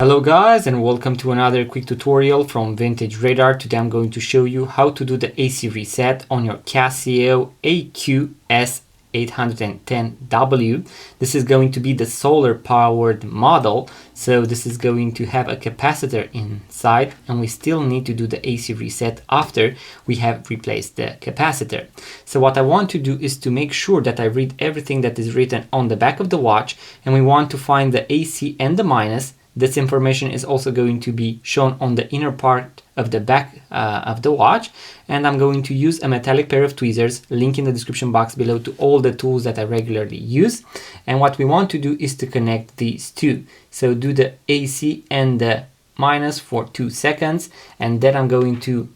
Hello guys, and welcome to another quick tutorial from Vintage Radar. Today I'm going to show you how to do the AC reset on your Casio AQ S810W. This is going to be the solar powered model, so this is going to have a capacitor inside, and we still need to do the AC reset after we have replaced the capacitor. So what I want to do is to make sure that I read everything that is written on the back of the watch, and we want to find the AC and the minus. This information is also going to be shown on the inner part of the back of the watch, and I'm going to use a metallic pair of tweezers, link in the description box below to all the tools that I regularly use. And what we want to do is to connect these two. So do the AC and the minus for 2 seconds, and then I'm going to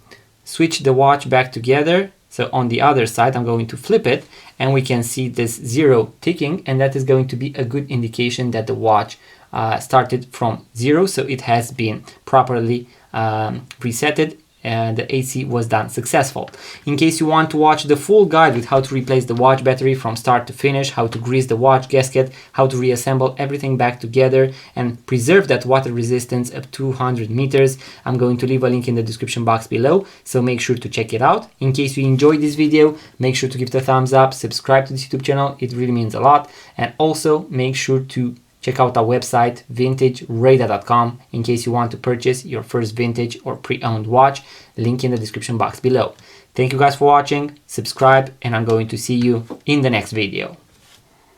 switch the watch back together. So on the other side, I'm going to flip it, and we can see this 0 ticking, and that is going to be a good indication that the watch started from 0, so it has been properly resetted and the AC was done successful. In case you want to watch the full guide with how to replace the watch battery from start to finish, how to grease the watch gasket, how to reassemble everything back together and preserve that water resistance of 200 meters, I'm going to leave a link in the description box below, so make sure to check it out. In case you enjoyed this video, make sure to give it a thumbs up, subscribe to this YouTube channel, it really means a lot, and also make sure to check out our website, vintageradar.com, in case you want to purchase your first vintage or pre-owned watch. Link in the description box below. Thank you guys for watching, subscribe, and I'm going to see you in the next video.